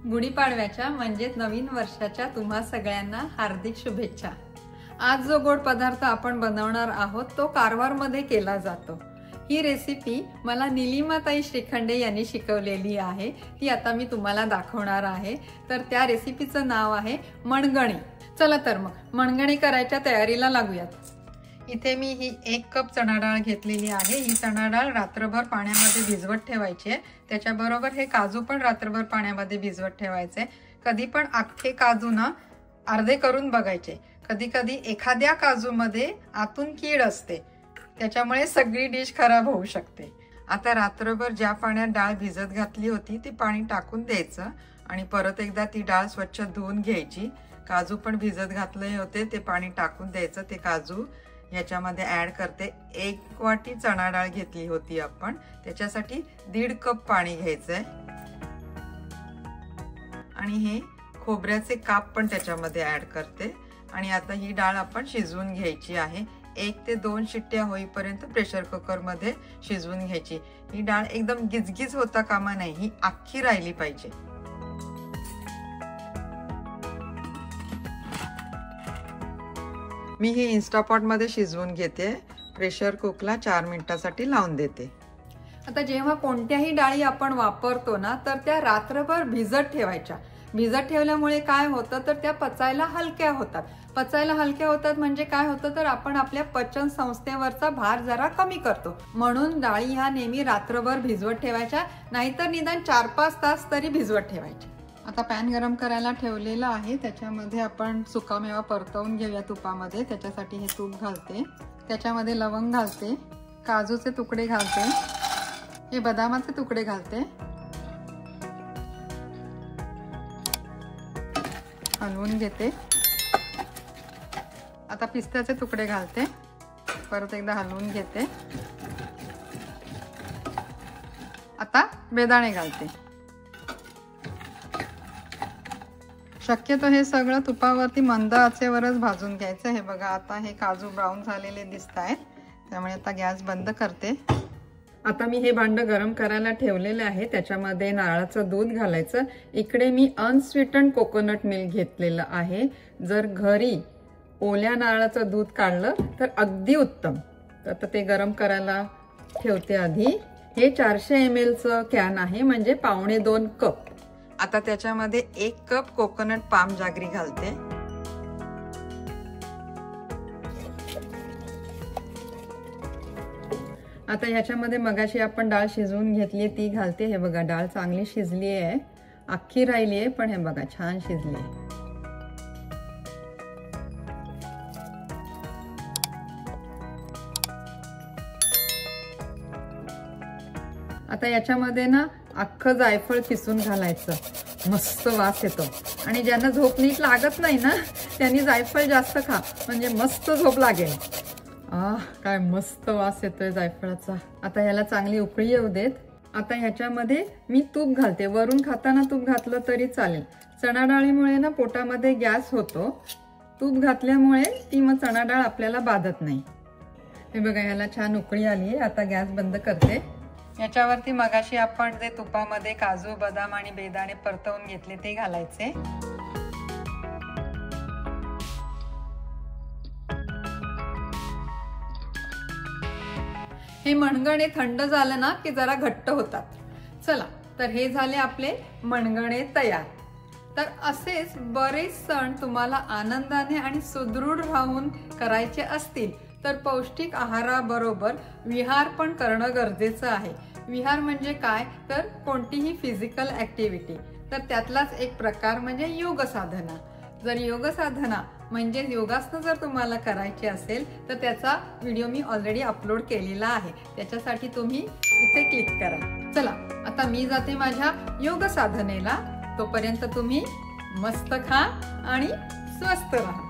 गुढीपाडव्याच्या म्हणजेच नवीन वर्षाच्या तुम्हा सगळ्यांना हार्दिक शुभेच्छा। आज जो गोड पदार्थ आपण बनवणार आहोत तो कारवारमध्ये केला जातो। ही रेसिपी मला निलिमाताई श्रीखंडे यांनी शिकवलेली आहे, ती आता मी तुम्हाला दाखवणार आहे। तर त्या रेसिपीचं नाव आहे मणगणी। चला तर मग मणगणी करायच्या तयारीला लागूयात। इथे मी ही 1 कप चणा डाळ घेतलेली आहे। ही चणा डाळ रात्रभर पाण्यामध्ये भिजवत ठेवायची आहे। त्याच्याबरोबर हे काजू पण रात्रभर पाण्यामध्ये भिजवत ठेवायचे। कधी पण अख्खे काजू ना अर्धे करून बघायचे। कधी कधी एखाद्या काजूमध्ये आतून कीड असते, त्याच्यामुळे सगळी डिश खराब होऊ शकते। आता रात्रभर ज्या पाण्यात डाळ भिजत घातली होती ते पाणी टाकून द्यायचं आणि परत एकदा ती डाळ स्वच्छ धुवून घ्यायची। काजू पण भिजत घातले होते ते पाणी टाकून द्यायचं। ते काजू याच्यामध्ये ऍड करते। 1 वाटी चणा डाळ घेतली होती आपण, त्याच्यासाठी 1.5 कप पाणी घ्यायचंय आणि हे खोबऱ्याचे काप पण त्याच्यामध्ये ऍड करते। आणि आता ही डाळ आपण शिजवून घ्यायची आहे। 1 ते 2 शिट्ट्या होईपर्यंत प्रेशर कुकर मध्ये शिजवून घ्यायची। ही डाळ एकदम गिजगिज होता कामा नाही, ही अख्खी राहिली पाहिजे। मी ही इन्स्टापॉट मध्ये शिजवून घेते। प्रेशर कुकरला 4 मिनिटांसाठी लावून देते। आता जेव्हा कोणत्याही डाळी आपण वापरतो ना तर त्या रात्रभर भिजत ठेवायच्या। भिजत ठेवल्यामुळे काय होतं तर त्या पचायला हलक्या होतात। पचायला हलक्या होतात म्हणजे काय होतं तर आपण आपल्या पचन संस्थेवरचा भार जरा कमी करतो। म्हणून डाळी ह्या नेहमी रात्रभर भिजवत ठेवायच्या, नाहीतर निदान 4-5 तास तरी भिजवत ठेवायच्या। आता पॅन गरम करायला ठेवलेला आहे, त्याच्यामध्ये आपण सुकामेवा परतवून घेऊया तुपामध्ये। त्याच्यासाठी हे तूप घालते, त्याच्यामध्ये लवंग घालते, काजूचे तुकडे घालते, हे बदामाचे तुकडे घालते, हलवून घेते। आता पिस्त्याचे तुकडे घालते, परत एकदा हलवून घेते। आता बेदाणे घालते। शक्यतो हे सगळं तुपावरती मंद आचेवरच भाजून घ्यायचं। हे बघा आता हे काजू ब्राऊन झालेले दिसत आहेत, त्यामुळे आता गॅस बंद करते। आता मी हे भांड गरम करायला ठेवलेले आहे, त्याच्यामध्ये नारळाचं दूध घालायचं। इकडे मी अनस्वीटन्ड कोकोनट मिल्क घेतलेलं आहे। जर घरी ओल्या नारळाचं दूध काढलं तर अगदी उत्तम। तर आता ते गरम करायला ठेवते आधी। हे 400 ml चं कॅन आहे, म्हणजे 1.25 कप। आता त्याच्यामध्ये 1 कप कोकोनट पाम जागरी घालते। आता ह्याच्यामध्ये मगाशी आपण डाळ शिजवून घेतली ती घालते। हे बघा डाळ चांगली शिजली आहे, अख्खी राहिली आहे पण हे बघा छान शिजली आहे। आता याच्यामध्ये ना अख्खं जायफळ पिसून घालायचं, मस्त वास येतो। आणि ज्यांना झोप नीट लागत नाही ना त्यांनी जायफळ जास्त खा, म्हणजे मस्त झोप लागेल। काय मस्त वास येतोय जायफळाचा। आता ह्याला चांगली उकळी येऊ देत। आता ह्याच्यामध्ये मी तूप घालते, वरून खाताना तूप घातलं तरी चालेल। चणा डाळीमुळे ना पोटामध्ये गॅस होतो, तूप घातल्यामुळे ती मग चणा डाळ आपल्याला बाधत नाही। हे बघा ह्याला छान उकळी आली आहे, आता गॅस बंद करते। याच्यावरती मगाशी आपण जे तुपामध्ये काजू बदाम आणि बेदाणे परतवून घेतले ते घालायचे। हे मणगणे थंड झालं ना की जरा घट्ट होतात। चला तर हे झाले आपले मणगणे तयार। तर असेच बरेच सण तुम्हाला आनंदाने आणि सुदृढ राहून करायचे असतील तर पौष्टिक आहाराबरोबर विहार पण करणं गरजेचं आहे। विहार म्हणजे काय तर कोणतीही फिजिकल ऍक्टिव्हिटी, तर त्यातलाच एक प्रकार म्हणजे योग साधना। जर योग साधना म्हणजे योगासनं जर तुम्हाला करायची असेल तर त्याचा व्हिडिओ मी ऑलरेडी अपलोड केलेला आहे, त्याच्यासाठी तुम्ही इथे क्लिक करा। चला आता मी जाते माझ्या योग साधनेला, तोपर्यंत तुम्ही मस्त खा आणि स्वस्थ राहा।